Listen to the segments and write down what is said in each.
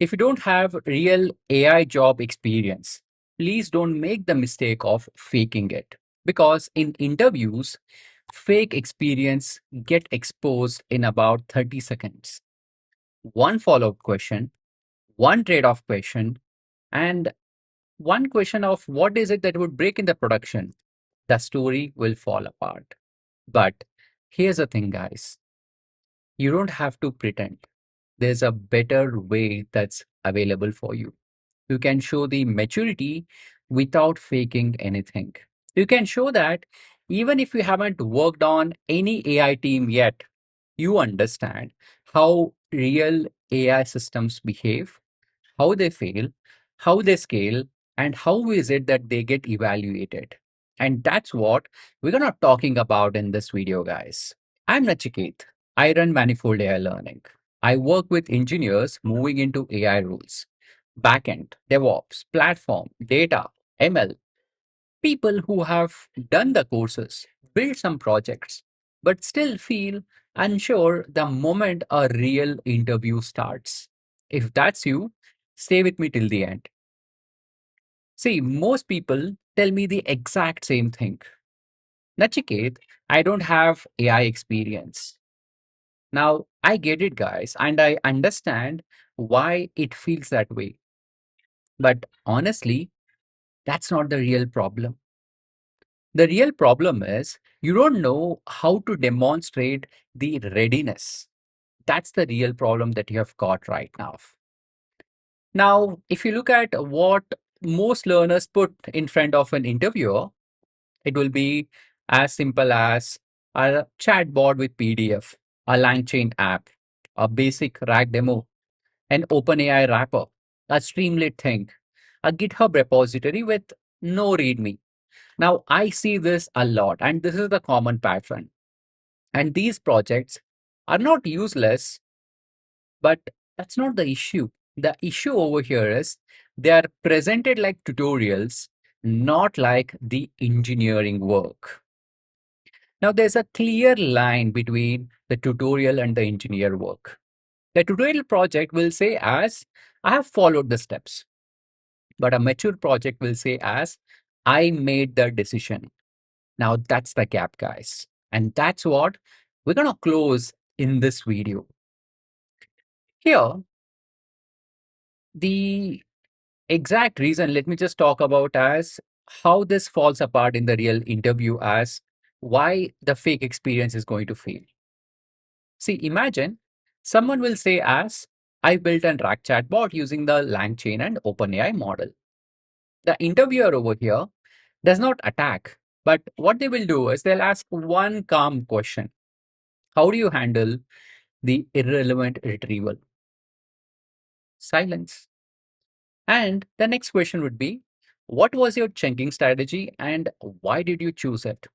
If you don't have real AI job experience, please don't make the mistake of faking it. Because in interviews, fake experience get exposed in about 30 seconds. One follow-up question, one trade-off question, and one question of what is it that would break in the production. The story will fall apart. But here's the thing, guys. You don't have to pretend. There's a better way that's available for you. You can show the maturity without faking anything. You can show that even if you haven't worked on any AI team yet, you understand how real AI systems behave, how they fail, how they scale, and how is it that they get evaluated. And that's what we're gonna talking about in this video, guys. I'm Nachiketh. I run Manifold AI Learning. I work with engineers moving into AI roles, backend, DevOps, platform, data, ML, people who have done the courses, built some projects, but still feel unsure the moment a real interview starts. If that's you, stay with me till the end. See, most people tell me the exact same thing. Nachiketh, I don't have AI experience. Now, I get it, guys, and I understand why it feels that way. But honestly, that's not the real problem. The real problem is you don't know how to demonstrate the readiness. That's the real problem that you have got right now. Now, if you look at what most learners put in front of an interviewer, it will be as simple as a chatbot with PDF, a LangChain app, a basic RAG demo, an OpenAI wrapper, a Streamlit thing, a GitHub repository with no README. Now, I see this a lot, and this is the common pattern. And these projects are not useless, but that's not the issue. The issue over here is they are presented like tutorials, not like the engineering work. Now, there's a clear line between the tutorial and the engineer work. The tutorial project will say as, I have followed the steps, but a mature project will say as, I made the decision. Now that's the gap, guys. And that's what we're going to close in this video. Here, the exact reason, let me just talk about as how this falls apart in the real interview as why the fake experience is going to fail. See, imagine someone will say as, I built an RAG chatbot using the LangChain and OpenAI model. The interviewer over here does not attack, but what they will do is they'll ask one calm question. How do you handle the irrelevant retrieval? Silence. And the next question would be, what was your chunking strategy and why did you choose it?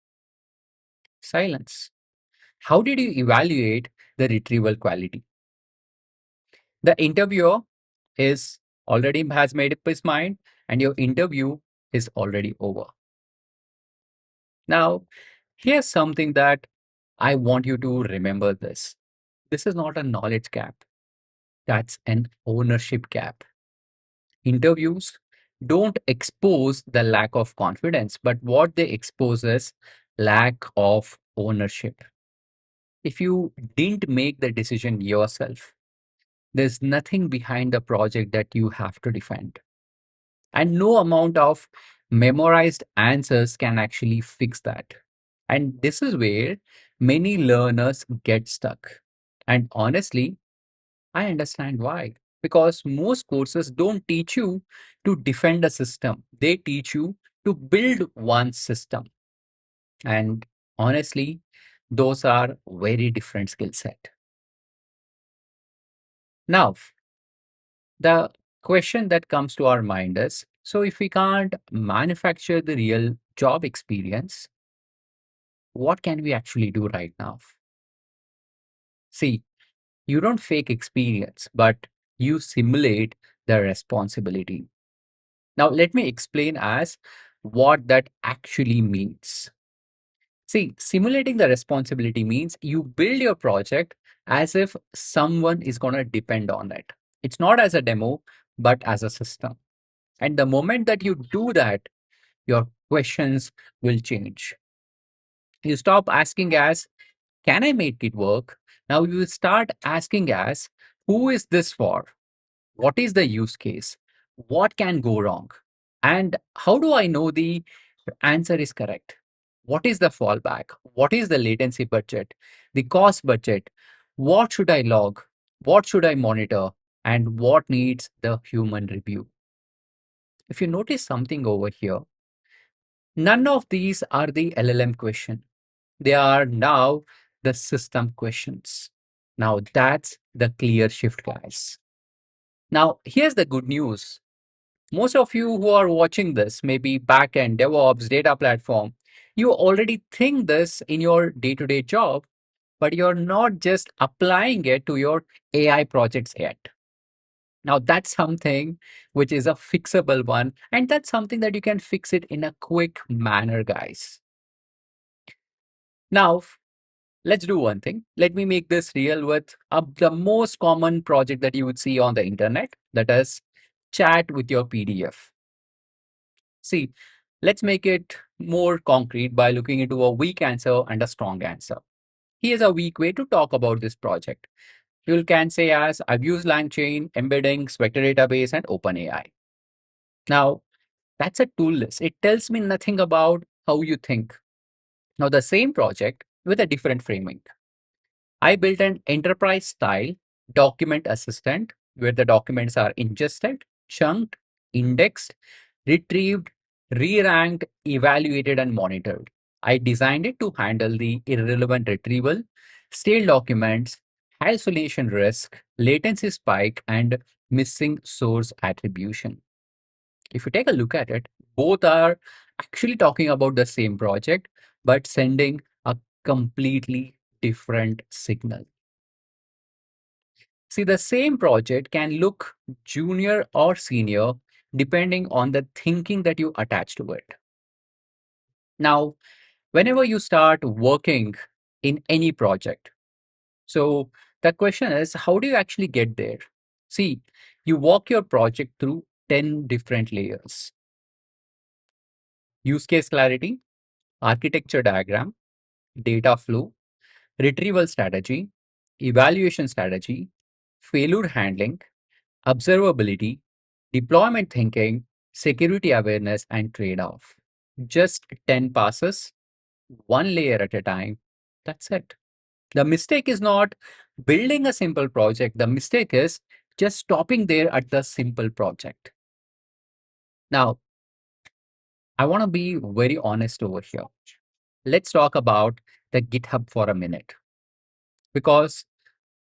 Silence. How did you evaluate the retrieval quality? The interviewer is already has made up his mind and your interview is already over. Now, here's something that I want you to remember this. This is not a knowledge gap. That's an ownership gap. Interviews don't expose the lack of confidence, but what they expose is lack of ownership. If you didn't make the decision yourself, there's nothing behind the project that you have to defend. And no amount of memorized answers can actually fix that. And this is where many learners get stuck. And honestly, I understand why. Because most courses don't teach you to defend a system, they teach you to build one system. And honestly, those are very different skill set. Now, the question that comes to our mind is, so if we can't manufacture the real job experience, what can we actually do right now? See, you don't fake experience, but you simulate the responsibility. Now, let me explain as what that actually means. See, simulating the responsibility means you build your project as if someone is going to depend on it. It's not as a demo, but as a system. And the moment that you do that, your questions will change. You stop asking as, can I make it work? Now you will start asking as, who is this for? What is the use case? What can go wrong? And how do I know the answer is correct? What is the fallback? What is the latency budget? The cost budget? What should I log? What should I monitor? And what needs the human review? If you notice something over here, none of these are the LLM question. They are now the system questions. Now that's the clear shift, guys. Now, here's the good news. Most of you who are watching this, maybe backend, DevOps, data platform, you already think this in your day-to-day job, but you're not just applying it to your AI projects yet. Now, that's something which is a fixable one, and that's something that you can fix it in a quick manner, guys. Now, let's do one thing. Let me make this real with the most common project that you would see on the internet, that is chat with your PDF. See, let's make it more concrete by looking into a weak answer and a strong answer. Here's a weak way to talk about this project. You can say as, I've used LangChain, embeddings, vector database, and OpenAI. Now, that's a tool list. It tells me nothing about how you think. Now, the same project with a different framing. I built an enterprise style document assistant where the documents are ingested, chunked, indexed, retrieved, re-ranked, evaluated, and monitored. I designed it to handle the irrelevant retrieval, stale documents, hallucination risk, latency spike, and missing source attribution. If you take a look at it, both are actually talking about the same project, but sending a completely different signal. See, the same project can look junior or senior depending on the thinking that you attach to it. Now, whenever you start working in any project, so the question is, how do you actually get there? See, you walk your project through 10 different layers: use case clarity, architecture diagram, data flow, retrieval strategy, evaluation strategy, failure handling, observability, deployment thinking, security awareness, and trade off. Just 10 passes, one layer at a time. That's it. The mistake is not building a simple project. The mistake is just stopping there at the simple project. Now, I want to be very honest over here. Let's talk about the GitHub for a minute, because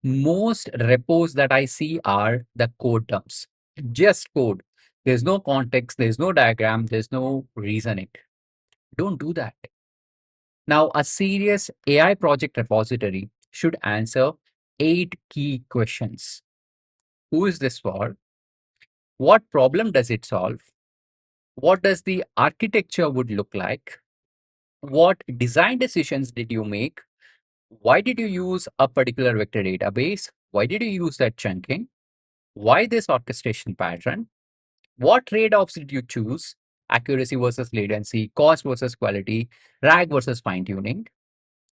most repos that I see are the code dumps, just code. There's no context, there's no diagram, there's no reasoning. Don't do that. Now, a serious AI project repository should answer 8 key questions. Who is this for? What problem does it solve? What does the architecture would look like? What design decisions did you make? Why did you use a particular vector database? Why did you use that chunking? Why this orchestration pattern? What trade-offs did you choose? Accuracy versus latency, cost versus quality, RAG versus fine-tuning,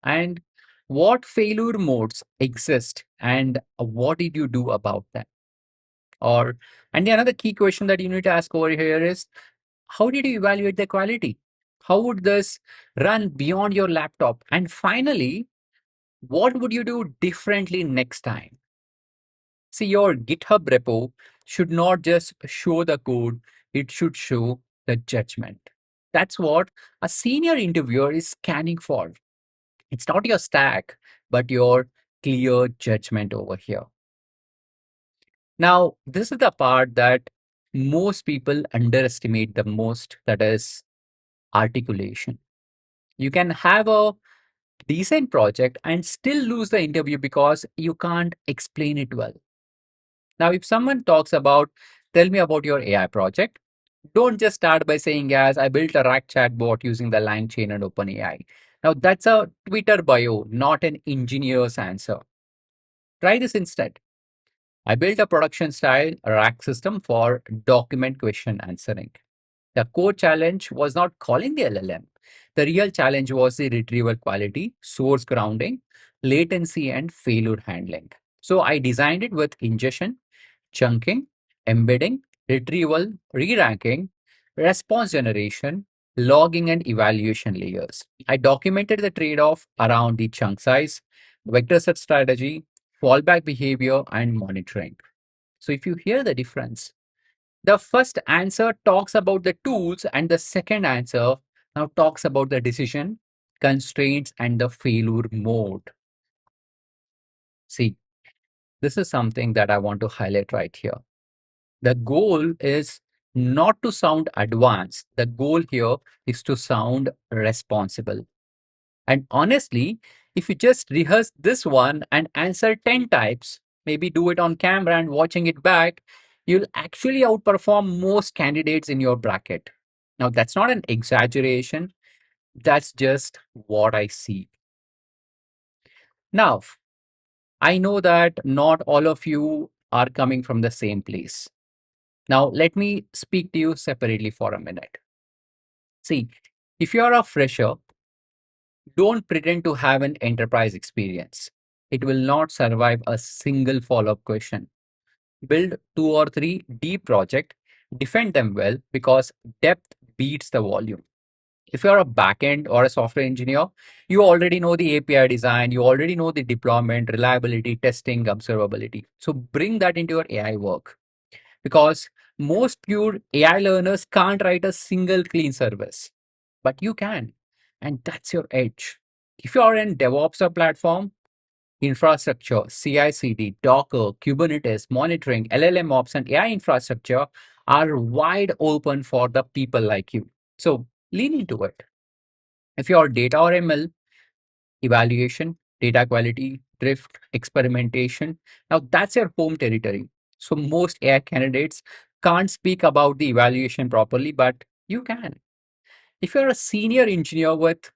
and what failure modes exist and what did you do about them? Or, and the another key question that you need to ask over here is, how did you evaluate the quality? How would this run beyond your laptop? And finally, what would you do differently next time? See, your GitHub repo should not just show the code, it should show the judgment. That's what a senior interviewer is scanning for. It's not your stack, but your clear judgment over here. Now, this is the part that most people underestimate the most, that is articulation. You can have a decent project and still lose the interview because you can't explain it well. Now, if someone talks about, tell me about your AI project, don't just start by saying, as I built a rack chatbot using the LangChain and OpenAI. Now, that's a Twitter bio, not an engineer's answer. Try this instead. I built a production style rack system for document question answering. The core challenge was not calling the LLM. The real challenge was the retrieval quality, source grounding, latency, and failure handling. So I designed it with ingestion, chunking, embedding, retrieval, re-ranking, response generation, logging, and evaluation layers. I documented the trade-off around the chunk size, vector search strategy, fallback behavior, and monitoring. So if you hear the difference, the first answer talks about the tools, and the second answer now talks about the decision, constraints, and the failure mode. See, this is something that I want to highlight right here. The goal is not to sound advanced. The goal here is to sound responsible. And honestly, if you just rehearse this one and answer 10 types, maybe do it on camera and watching it back, you'll actually outperform most candidates in your bracket. Now, that's not an exaggeration. That's just what I see. Now, I know that not all of you are coming from the same place. Now, let me speak to you separately for a minute. See, if you're a fresher, don't pretend to have an enterprise experience. It will not survive a single follow-up question. Build 2 or 3 deep projects, defend them well because depth beats the volume. If you're a backend or a software engineer, you already know the API design, you already know the deployment, reliability, testing, observability. So bring that into your AI work because most pure AI learners can't write a single clean service, but you can. And that's your edge. If you are in DevOps or platform, infrastructure, CI/CD, Docker, Kubernetes, monitoring, LLM ops, and AI infrastructure are wide open for the people like you. So lean into it. If you're data or ML, evaluation, data quality, drift, experimentation, now that's your home territory. So most AI candidates can't speak about the evaluation properly, but you can. If you're a senior engineer with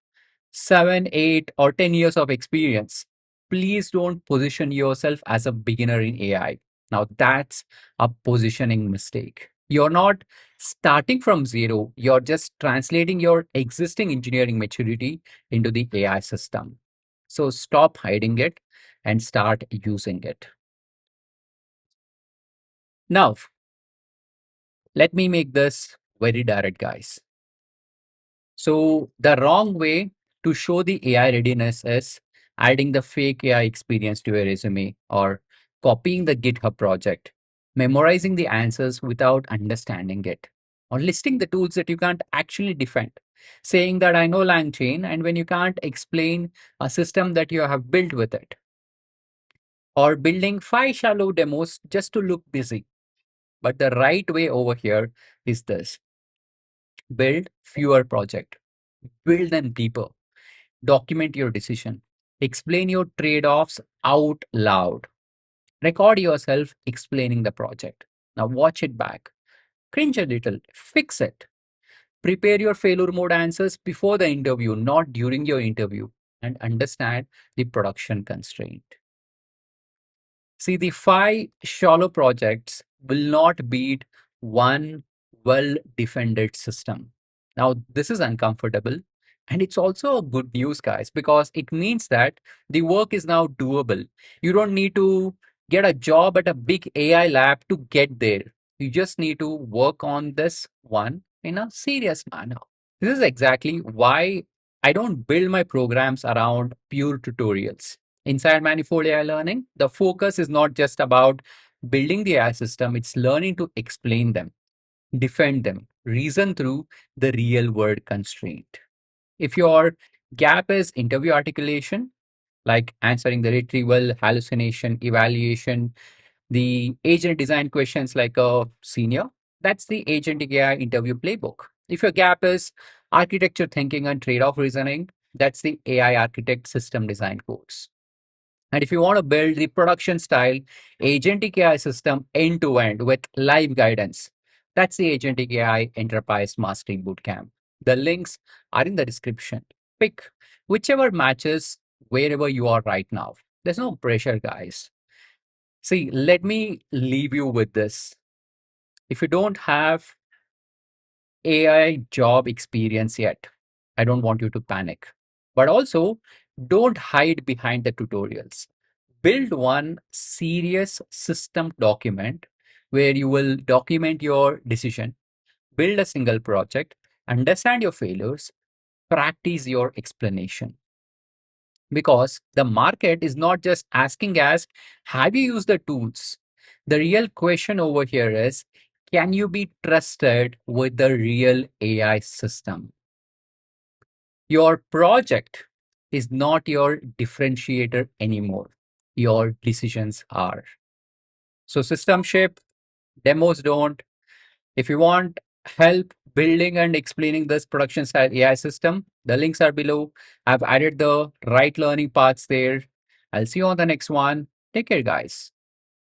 7, 8, or 10 years of experience, please don't position yourself as a beginner in AI. Now, that's a positioning mistake. You're not starting from zero, you're just translating your existing engineering maturity into the AI system. So, stop hiding it and start using it. Now, let me make this very direct, guys. So the wrong way to show the AI readiness is adding the fake AI experience to your resume or copying the GitHub project, memorizing the answers without understanding it, or listing the tools that you can't actually defend, saying that I know LangChain and when you can't explain a system that you have built with it, or building 5 shallow demos just to look busy. But the right way over here is this: build fewer projects, build them deeper. Document your decision. Explain your trade offs out loud. Record yourself explaining the project. Now watch it back. Cringe a little. Fix it. Prepare your failure mode answers before the interview, not during your interview. And understand the production constraint. See, the 5 shallow projects will not beat one well defended system. Now, this is uncomfortable. And it's also good news, guys, because it means that the work is now doable. You don't need to get a job at a big AI lab to get there. You just need to work on this one in a serious manner. This is exactly why I don't build my programs around pure tutorials. Inside Manifold AI Learning, the focus is not just about building the AI system, it's learning to explain them, defend them, reason through the real world constraint. If your gap is interview articulation, like answering the retrieval, hallucination, evaluation, the agent design questions like a senior, that's the Agentic AI interview playbook. If your gap is architecture thinking and trade-off reasoning, that's the AI architect system design course. And if you want to build the production style Agentic AI system end to end with live guidance, that's the Agentic AI Enterprise Mastery Bootcamp. The links are in the description. Pick whichever matches wherever you are right now. There's no pressure, guys. See, let me leave you with this. If you don't have AI job experience yet, I don't want you to panic. But also, don't hide behind the tutorials. Build one serious system document where you will document your decision, build a single project, understand your failures, practice your explanation. Because the market is not just asking us, have you used the tools? The real question over here is, can you be trusted with the real AI system? Your project is not your differentiator anymore. Your decisions are. So system ship, demos don't. If you want help building and explaining this production style AI system, the links are below. I've added the right learning paths there. I'll see you on the next one. Take care, guys.